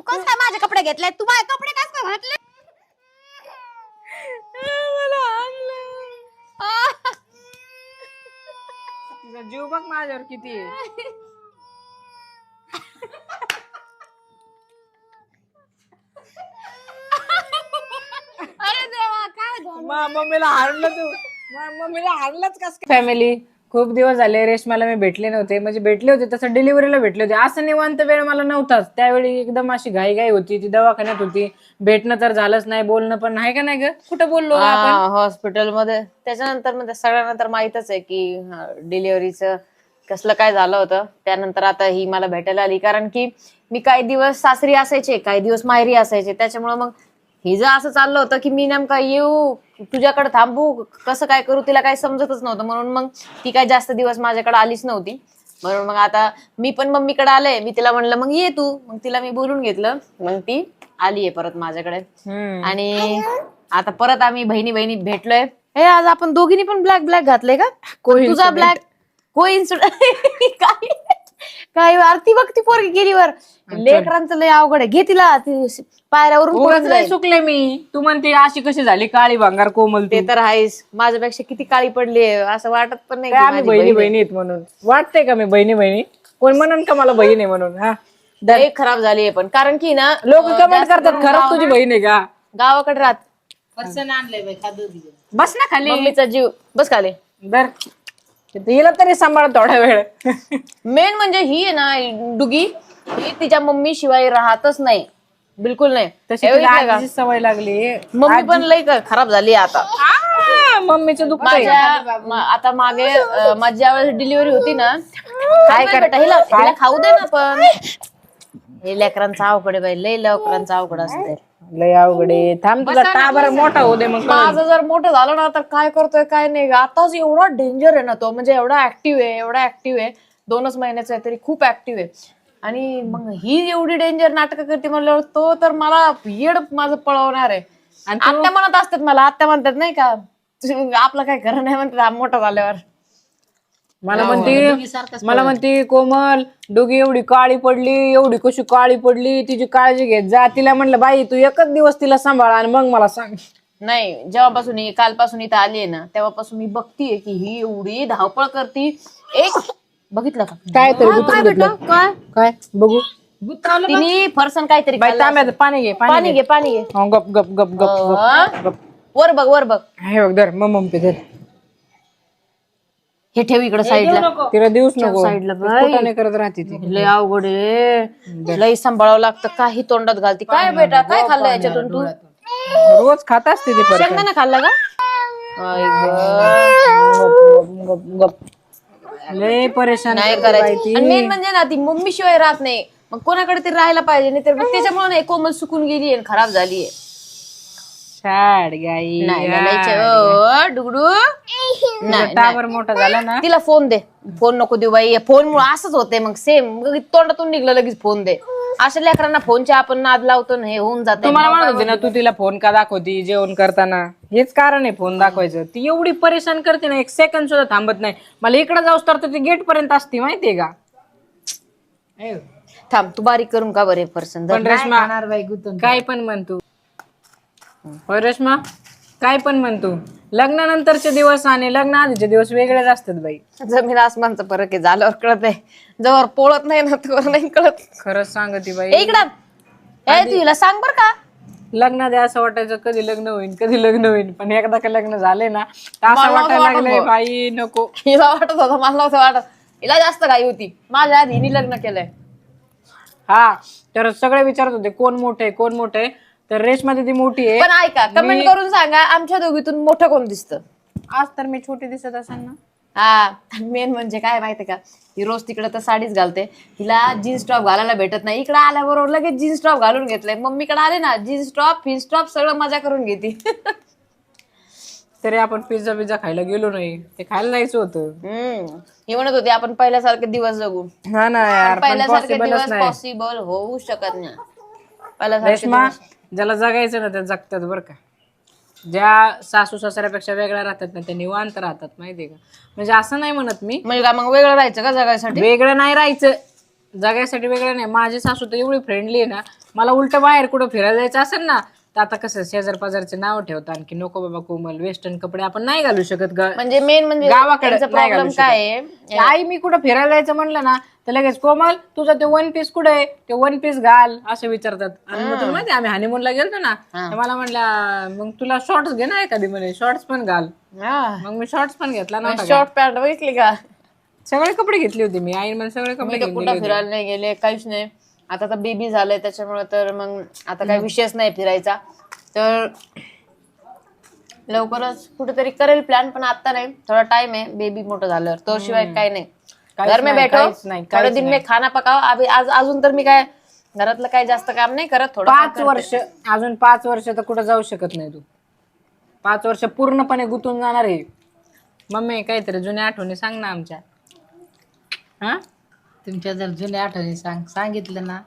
कसं काय माझे कपडे घेतले? तू माझे कपडे कसं काय घातले? मला तिचा जीव बघ माझ्यावर किती आहे. अरे देवा, काय झालं? मम्मीला हारलं तू. मम्मीला हारलंच कस. फॅमिली खूप दिवस झाले रेशमाला मी भेटले नव्हते. म्हणजे भेटले होते तसं डिलिव्हरीला भेटले होते. असं निवांत वेळ मला नव्हताच. त्यावेळी एकदम अशी घाई होती. ती दवाखान्यात होती. भेटणं तर झालंच नाही, बोलणं पण नाही. का नाही ग? कुठं बोललो आपण हॉस्पिटलमध्ये. त्याच्यानंतर म्हणजे सगळ्यांना तर माहितच आहे की डिलिव्हरीचं कसलं काय झालं होतं. त्यानंतर आता ही मला भेटायला आली, कारण की मी काही दिवस सासरी असायचे, काही दिवस माहेरी असायचे. त्याच्यामुळे मग हिचं असं चाललं होतं की मी नेमका येऊ, तुझ्याकडे थांबू, कसं काय करू, तिला काही समजतच नव्हतं. म्हणून मग ती काही जास्त दिवस माझ्याकडे आलीच नव्हती. म्हणून मग आता मी पण मम्मीकडे आले. मी तिला म्हणलं मग ये तू. मग तिला मी बोलून घेतलं. मग ती आलीये परत माझ्याकडे. आणि आता परत आम्ही बहिणी बहिणी भेटलोय. हे आज आपण दोघींनी पण ब्लॅक घातलंय का? तुझा ब्लॅक काही काही आरती बघ, ती पोरगी गेली वर. लेकरांचं लय अवघड आहे. घे तिला, ती पायऱ्यावरून पडून जाईल. चुकले मी. तू म्हणते अशी कशी झाली काळी भांगार कोमल. ते तर आहेस. माझ्यापेक्षा किती काळी पडली असं वाटत पण नाही. आम्ही बहिणी बहिणी आहेत म्हणून वाटतंय का मी बहिणी बहिणी? कोण म्हणून का मला बहीण आहे म्हणून? हा लय खराब झाली पण, कारण की ना लोक कमेंट करतात खरंच तुझी बहीण आहे का? गावाकडे राहत. बस ना खाली. मम्मीचा जीव बस खाली. दर हिला तरी सांभाळ थोडा वेळ. मेन म्हणजे ही आहे ना डुगी, ही तिच्या मम्मी शिवाय राहतच नाही, बिलकुल नाही. तशी हे तिला बघितलं का? आजीची सवय लागली. मम्मी पण लय खराब झाली आता. मम्मीचं दुःख आता मागे माझी ज्यावेळेस डिलिव्हरी होती ना, काय बेटा हिला खाऊ दे ना. पण हे लेकरांचा अवघड आहे बाई, लय लेकरांचा अवघड असते. लय अवघडे. थांब तुला टाबर मोठा होऊ दे मग. माझं जर मोठं झालं ना तर काय करतोय काय नाही. आताच एवढा डेंजर आहे ना तो, म्हणजे एवढा ऍक्टिव्ह आहे, एवढा ऍक्टिव्ह आहे. 2च महिन्याचा आहे तरी खूप ऍक्टिव्ह आहे. आणि मग ही एवढी डेंजर नाटकं करते म्हणल्यावर तो तर मला येड माझं पळवणार आहे. आत्या म्हणत असतात मला, आत्या म्हणतात नाही का आपलं काय खरं नाही म्हणतात मोठा झाल्यावर. मला म्हणते कोमल डोगी एवढी काळी पडली, एवढी कशी काळी पडली, तिची काळजी घेत जा. तिला म्हणलं बाई तू एकच दिवस तिला सांभाळा आणि मग मला सांग. नाही, जेव्हापासून कालपासून इथं आली आहे ना, तेव्हापासून मी बघतीये की ही एवढी धावपळ करती. एक बघितलं का काय तरी काय काय बघू. तिने फरसन काहीतरी बाई तांब्यात पाणी घे. पाणी घे पाणी घे. गप गप गप गप गप. वर बघ वर बघ. हे बघ धर मम्मी धर. हे ठेव इकडे साईडला. तिला देऊच नको. साईडला पोटाने करत राहते ती. लय अवघड आहे, लय सांभाळावं लागतं. काही तोंडात घालती. काय बेटा काय खाल्लं याच्यातून तू? रोज खात असते ती. शेंगदाणा खाल्ला का? लय परेशान नाही करायची. आणि मेन म्हणजे ना ती मम्मी शिवाय राहत नाही. मग कोणाकडे तरी राहायला पाहिजे. नाही तर त्याच्यामुळे नाही कोमल सुकून गेली आणि खराब झालीये. डुगडू टावर मोठा झाला ना. तिला फोन दे. फोन नको देऊ बाई. फोन मुळे असंच होते मग. सेम तोंडातून निघलं लगेच फोन दे. अशा लेकरांना फोनच्या आपण नाद लावतो ना, हे होऊन जाते. तुम्हाला म्हणत होते ना तू तिला फोन का दाखवती जेवण करताना. हेच कारण आहे फोन दाखवायचं. ती एवढी परेशान करते ना, 1 सेकंद सुद्धा थांबत नाही. मला इकडे जाऊस तर ती गेट पर्यंत असती माहितीये का. थांब तू बारीक करून का बरे पर्सन. पण रेश्मा काय पण म्हणतो. रेश्मा काय पण म्हणतो. लग्नानंतरचे दिवस आणि लग्न आधीचे दिवस वेगळेच असतात बाई. जमीन आसमानचा फरक आहे. झाल्यावर कळत आहे, जवळ पोळत नाही ना तुला नाही कळत. खरंच सांगते बाई. इकडं तुला सांग बर का, लग्नात असं वाटायचं कधी लग्न होईल कधी लग्न होईल. पण एकदा का लग्न झाले ना असं वाटायला लागलंय बाई नको. हिला वाटत होतं, मला नव्हतं वाटत. हिला जास्त घाई होती. माझ्या आधी हिने लग्न केलंय. हा तर सगळे विचारत होते कोण मोठे कोण मोठे. तर रेशमा ती मोठी आहे. पण ऐका कमेंट करून सांगा आमच्या दोघीतून मोठं कोण दिसतं. आज तर मी छोटी दिसत असेल ना. हा मेन म्हणजे काय माहितीये का, ही रोज तिकडे तर साडीच घालते. हिला जीन्स टॉप घालायला भेटत नाही. इकडे आल्याबरोबर लगेच जीन्स टॉप घालून घेतलंय. मम्मीकडे आले ना जीन्स टॉप फिन्स टॉप सगळं मजा करून घेते. तरी आपण पिझ्झा पिझ्झा खायला गेलो नाही. ते खायला जायचं होतं. ही म्हणत होती आपण पहिल्यासारखे दिवस जगू. हा ना यार, पहिल्यासारखे दिवस पॉसिबल होऊ शकत नाही. रेश्मा ज्याला जगायचं ना त्या जगतात बरं का. ज्या सासू सासऱ्यापेक्षा वेगळ्या राहतात ना त्या निवांत राहतात माहितीये का. म्हणजे असं नाही म्हणत मी म्हणजे का मग वेगळं राहायचं का जगायसाठी. वेगळं नाही राहायचं. जगायसाठी वेगळं नाही. माझी सासू तर एवढी फ्रेंडली आहे ना, मला उलट बाहेर कुठं फिरायला जायचं असेल ना, तर आता कसं शेजार पाजारचे नाव ठेवतात की नको बाबा कोमल, वेस्टर्न कपडे आपण नाही घालू शकत म्हणजे मेन म्हणजे गावाकडे त्यांचा नाही प्रॉब्लेम घालू काय आहे शकत. आई मी कुठं फिरायला जायचं म्हणलं ना, तर लगेच कोमल तुझं ते वन पीस कुठे आहे, ते वन पीस घाल असं विचारतात. आणि मग तुला माहिती आम्ही हनीमूनला गेलतो ना, तर मला म्हणल्या मग तुला शॉर्ट्स घे ना एखादी, म्हणे शॉर्ट्स पण घाल. मग मी शॉर्ट्स पण घेतला नव्हता. शॉर्ट पॅन्ट बघितली का? सगळे कपडे घेतले होते मी, आई मला सगळे कपडे मी तर घेऊन कुठं दिले होते. फिरायला नाही गेले, काहीच नाही. आता तर बेबी झालंय त्याच्यामुळे तर मग आता काही विषयच नाही फिरायचा. तर लवकरच कुठेतरी करेल प्लॅन, पण आता नाही, थोडा टाइम आहे बेबी मोठं झाल्यावर. तो शिवाय काही नाही. घर में बैठो, थोडे दिन में खाना पकाओ. आज अजून तर मी काय घरातलं काही जास्त काम नाही करत. थोडं 5 वर्ष, अजून 5 वर्ष तर कुठं जाऊ शकत नाही तू. 5 वर्ष पूर्णपणे गुंतून जाणार आहे. मम्मी काहीतरी जुन्या आठवणी सांग ना आमच्या. हा तुमच्या जर जुन्या आठवणी सांगितलं ना,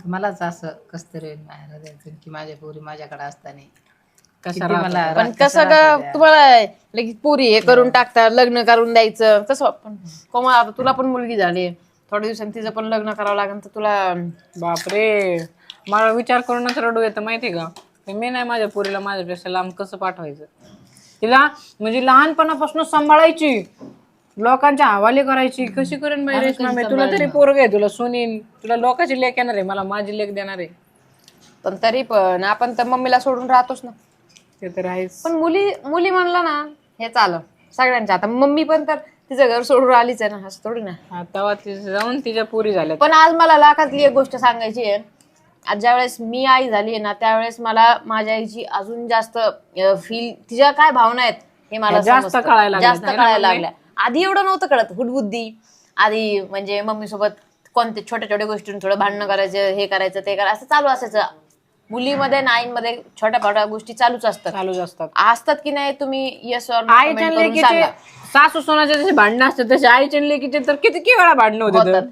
मलाच असं कस तरी बाहेर जायचं की माझ्या पोरी माझ्याकडे असताना कसा मला पण कसं का तुम्हाला लगेच पुरी हे करून टाकतात, लग्न करून द्यायचं तसं. पण कोमल आता तुला पण मुलगी झाली, थोड्या दिवसांनी तिचं पण लग्न करावं लागेल, तर तुला बापरे, मला विचार करूनच रडू येतं माहिती का. मी नाही माझ्या पोरीला माझ्यापेक्षा लांब कसं पाठवायचं. तिला म्हणजे लहानपणापासून सांभाळायची, लोकांच्या हवाले करायची. कशी करेन बाई रेश्मा मी, तुला तरी पोरग आहे, तुला सुनीन, तुला लोकांची लेख येणार आहे, मला माझी लेख देणार आहे. पण तरी पण आपण तर मम्मीला सोडून राहतोच ना. ते तर आहेच. पण मुली म्हणलं ना हे चालं सगळ्यांच्या. आता मम्मी पण तर तिचं घर सोडून आलीच आहे ना, असं थोडी ना. तेव्हा जाऊन तिच्या पोरी झाल्या. पण आज मला लाखातली एक गोष्ट सांगायची आहे. आज ज्यावेळेस मी आई झाली आहे ना, त्यावेळेस मला माझ्या आईची अजून जास्त फील, तिच्या काय भावना आहेत हे मला जास्त कळायला लागल्या. आधी एवढं नव्हतं कळत, हुडबुद्धी आधी. म्हणजे मम्मी सोबत कोणते छोट्या छोट्या गोष्टींना थोडं भांडणं करायचं, हे करायचं ते करायचं, असं चालू असायचं. मुलीमध्ये नाईंमध्ये छोट्या छोट्या गोष्टी चालूच असतात की नाही. तुम्ही यस और आईच्या लेकीचे सासू सोनाचे जसे भांडणं असतात तसे आईच्या लेकीचे तर किती वेळा भांडणं होतात.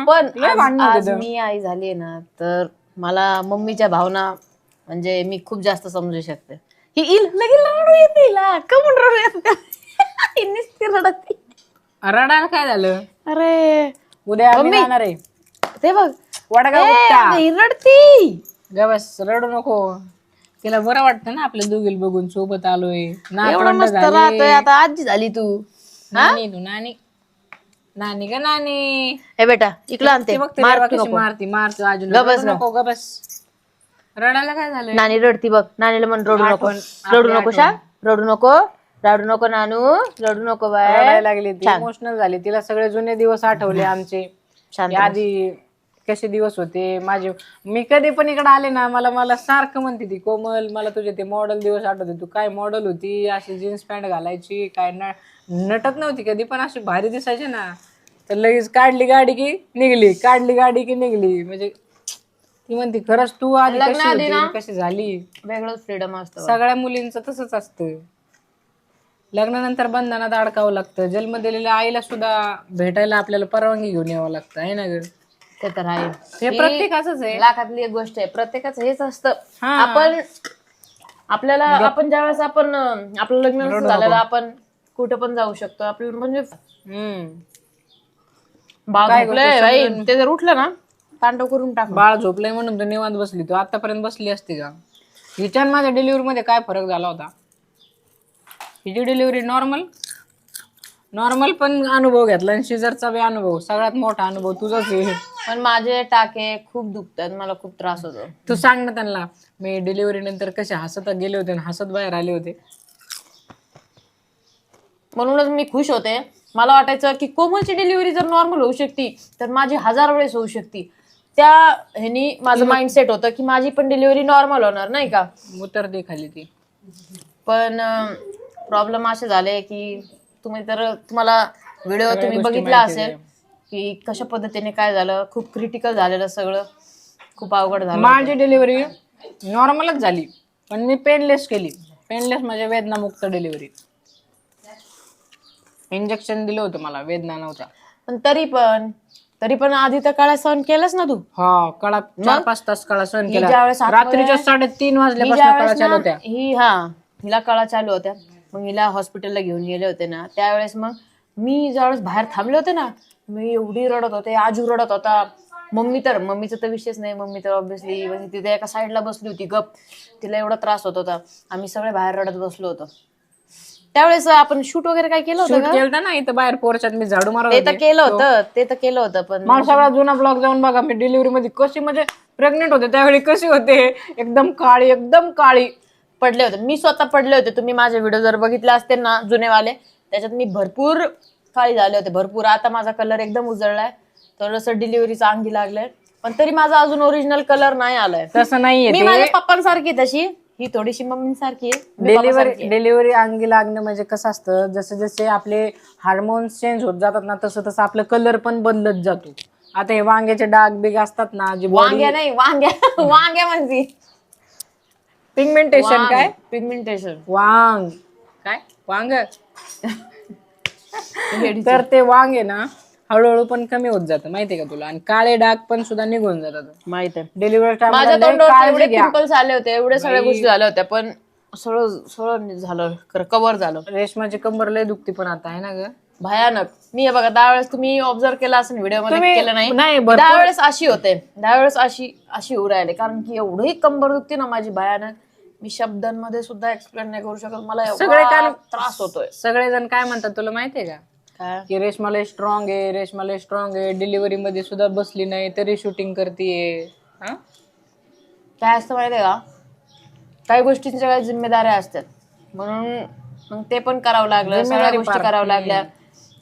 पण आज मी आई झाली ना, तर मला मम्मीच्या भावना म्हणजे मी खूप जास्त समजू शकते. ही लगेच रडू येते, कमून रडू येते रडत. रडायला काय झालं? अरे उद्या आम्ही जाणार आहे ते बघ, वडगाव रडती. गबस, रडू नको. तिला बरं वाटतं ना आपल्या दोघीला बघून, सोबत आलोय. एवढं मस्त राहतोय. आता आजी झाली तू. नानी तू नानी, नानी का नानी. हे बेटा इकडं आणते, मारती अजून. गबस नको, गबस. रडायला काय झालं? नानी रडती बघ. नानीला म्हण रडू नको, रडू नको शा, रडू नको, रडू नको नानू, रडू नको बाय. रडायला लागली ती, इमोशनल झाली. तिला सगळे जुने दिवस आठवले आमचे. आधी कसे दिवस होते माझे. मी कधी पण इकडे आले ना, मला सारखं म्हणते ती, कोमल मला तुझे ते मॉडेल दिवस आठवते. तू काय मॉडेल होती, अशी जीन्स पॅन्ट घालायची, काय नटत नव्हती कधी, पण अशी भारी दिसायची ना. तर लगेच काढली गाडी की निघली, काढली गाडी की निघली. म्हणजे ती म्हणते खरंच तू आधी कशी होती, कशी झाली. वेगळंच फ्रीडम असतं. सगळ्या मुलींचं तसंच असतं. लग्नानंतर बंधनात अडकावं लागतं. जन्म दिलेल्या आईला सुद्धा भेटायला आपल्याला परवानगी घेऊन यावं लागतं, आहे ना ग. ते तर आहे, हे प्रत्येकाचंच आहे. लाखातली एक गोष्ट आहे, प्रत्येकाचं हेच असतं. आपण ज्यावेळेस आपण आपलं लग्न झालेलं, आपण कुठं पण जाऊ शकतो. आपलं म्हणजे बाळ झोपलंय भाई, ते जर उठलं ना तांडव करून टाक. बाळ झोपलंय म्हणून तू निवांत बसली. तू आतापर्यंत बसली असती का? हिच्या माझ्या डिलिव्हरी मध्ये काय फरक झाला होता? हिची डिलिव्हरी नॉर्मल पण अनुभव घेतला, आणि शिजरचा बी अनुभव, सगळ्यात मोठा अनुभव तुझाच आहे. पण माझे टाके खूप दुखतात, मला खूप त्रास होतो. तू सांग ना त्यांना, मी डिलिव्हरी नंतर कसे हसत गेले होते आणि हसत बाहेर आले होते. म्हणूनच मी खुश होते. मला वाटायचं की कोमलची डिलिव्हरी जर नॉर्मल होऊ शकते तर माझी 1000 वेळेस होऊ शकते. त्या ह्यानी माझं माइंडसेट होतं की माझी पण डिलिव्हरी नॉर्मल होणार, नाही का. उतर दे खाली ती. पण प्रॉब्लेम असे झाले की तुम्हाला व्हिडिओ तुम्ही बघितला असेल की कशा पद्धतीने काय झालं. खूप क्रिटिकल झालेलं सगळं, खूप अवघड झालं. माझी डिलिव्हरी नॉर्मलच झाली, पण मी पेनलेस केली. पेनलेस म्हणजे वेदनामुक्त डिलिव्हरी. इंजेक्शन दिलं होतं मला, वेदना नव्हता. पण तरी पण आधी तर काळा सहन केलास ना तू. हा, काळा 4-5 तास काळा सहन केला. रात्रीच्या 3:30 वाजल्यापासून काळा चालू होत्या. हिला काळा चालू होत्या. मग हिला हॉस्पिटलला घेऊन गेले होते ना, त्यावेळेस मग मी ज्यावेळेस बाहेर थांबले होते ना, मी एवढी रडत होते. आजू रडत होता, मम्मीचा तर विषयच नाही. मम्मी तर ऑब्व्हियसली म्हणजे तिथे एका साईडला बसली होती गप. तिला एवढा त्रास होत होता. आम्ही सगळे बाहेर रडत बसलो होतो. त्यावेळेस आपण शूट वगैरे काय केलं होतं शूट का? केलं ना इथं बाहेर पोरच्यात, मी झाडू मारत ते तर होते. केलं होतं पण मला सगळा जुना ब्लॉग जाऊन बघा. मी डिलिव्हरी मध्ये कशी म्हणजे प्रेग्नेंट होते त्यावेळी कशी होते, एकदम काळी पडले होते. मी स्वतः पडले होते. तुम्ही माझे व्हिडिओ जर बघितले असते ना जुनेवाले, त्याच्यात मी भरपूर काळी झाले होते, भरपूर. आता माझा कलर एकदम उजळलाय, थोडंसं डिलिव्हरीचा अंगी लागलाय, पण तरी माझा अजून ओरिजिनल कलर नाही आलाय. तसं नाहीये मी ते. माझ्या पप्पांसारखी तशी, ही थोडीशी मम्मीसारखी आहे. मी पप्पासारखी आहे. डिलिव्हरी अंगी लागणं म्हणजे कसं असतं, जसे जसे आपले हार्मोन्स चेंज होत जातात ना, तसं तसं आपलं कलर पण बदलत जातो. आता हे वांग्याचे डाग बिग असतात ना, जे वांग्या नाही, वांग्या म्हणजे पिगमेंटेशन काय पिगमेंटेशन. वांग तर ते वांग आहे ना, हळूहळू पण कमी होत जातं, माहितीये का तुला. आणि काळे डाग पण सुद्धा निघून जातात माहित आहे. डिलिव्हरी माझ्या टाइम. तोंडावर एवढे पिंपल्स आले होते, एवढ्या सगळ्या गोष्टी झाल्या होत्या, पण सरळ झालं, कव्हर झालं. रेशमाची कंबर लय दुखती पण आता आहे ना ग, भयानक. मी हे बघा, 10 वेळेस तुम्ही ऑब्झर्व केला असेल, व्हिडिओ मध्ये तुम्ही- केलं नाही, नाही, भरपूर- 10 वेळेस अशी होते, 10 वेळेस अशी होऊ राहिले, कारण की एवढी कंबर दुखते ना माझी, भयानक. मी शब्दांमध्ये सुद्धा एक्सप्लेन नाही करू शकत, मला सगळे एवढा काय- त्रास होतोय. सगळेजण काय म्हणतात तुला माहितीये का, काय की रेशमाला स्ट्रॉंग आहे, डिलिव्हरी मध्ये सुद्धा बसली नाही तरी शूटिंग करतीये. काय असतं माहितीये का, काही गोष्टींच्या काही जिम्मेदाऱ्या असतात, म्हणून मग ते पण करावं लागलं, सगळ्या गोष्टी कराव्या लागल्या.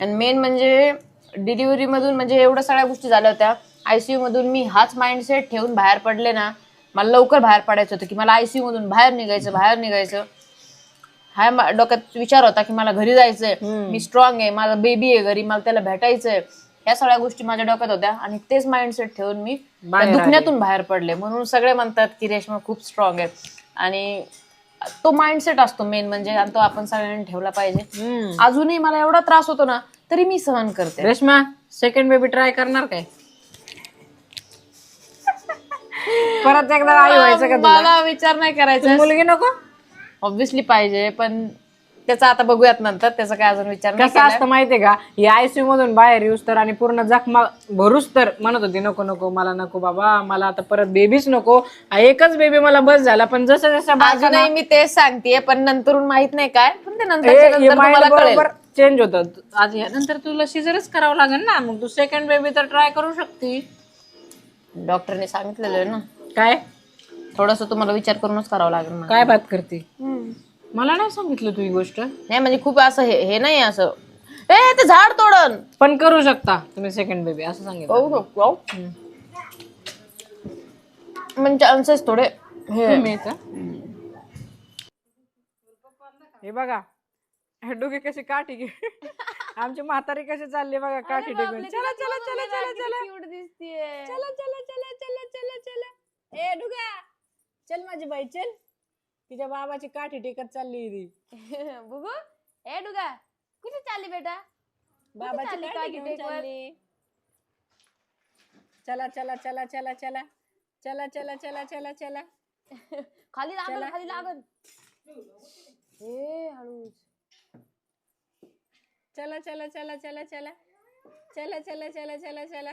आणि मेन म्हणजे डिलिव्हरी मधून म्हणजे एवढ्या सगळ्या गोष्टी झाल्या होत्या. आयसीयू मधून मी हाच माइंडसेट ठेवून बाहेर पडले ना, मला लवकर बाहेर पडायचं होतं, की मला आयसीयू मधून बाहेर निघायचं. हा डोक्यात विचार होता की मला घरी जायचंय, मी स्ट्रॉंग आहे, माझा बेबी आहे घरी, मला त्याला भेटायचंय. ह्या सगळ्या गोष्टी माझ्या डोक्यात होत्या, आणि तेच माइंडसेट ठेवून मी त्या दुखण्यातून बाहेर पडले. म्हणून सगळे म्हणतात की रेशमा खूप स्ट्रॉंग आहे, आणि तो माइंडसेट असतो मेन म्हणजे, आणि तो आपण सगळ्यांनी ठेवला पाहिजे. अजूनही मला एवढा त्रास होतो ना, तरी मी सहन करते. रेशमा सेकंड बेबी ट्राय करणार काय? परत एकदा आई व्हायचं का तुला? मला विचार नाही करायचा. मुलगी नको? ऑब्व्हियसली पाहिजे, पण त्याचा आता बघूयात नंतर, त्याचा काय अजून विचार नाही कसं असतं माहितीये का, ही आयसीयू मधून बाहेर येऊस तर आणि पूर्ण जखमा भरूस तर म्हणत होती नको मला नको बाबा, मला आता परत बेबीच नको, एकच बेबी मला बस झाला. पण जसं जसं अजूनही मी तेच सांगतेय, पण नंतरून माहित नाही काय, पण ते नंतर तुम्हाला कळेल. बरोबर चेंज होतं. आज यानंतर तुला सिझरच करावं लागेल ना, मग तू सेकंड बेबी तर ट्राय करू शकते. डॉक्टरने सांगितलेलं आहे ना, काय थोडस तुम्हाला विचार करूनच करावं लागेल ना. काय बात करते, मला नाही सांगितलं तू ही गोष्ट. नाही म्हणजे खूप असं हे नाही असं, ते झाड तोडन, पण करू शकता तुम्ही सेकंड बेबी असं सांगितलं. म्हणजे चान्सेस थोडे हे बघा, डोके कशी काठी घे, आमची म्हातारी कशी चालली बघा, काठी टेकून. चला चला चला चला चला चला चला चला चला चला चला. ए डुगा चल माझी बाई चल, तिच्या बाबाची काठी टेकत चालली ती. बघू. ए डुगा कुठे चालली बेटा? बाबाची काठी घेऊन चालली. चला चला चला चला चला चला चला चला चला चला. खाली लागल. ए हळूच. चला चला चला चला चला चला चला चला चला चला.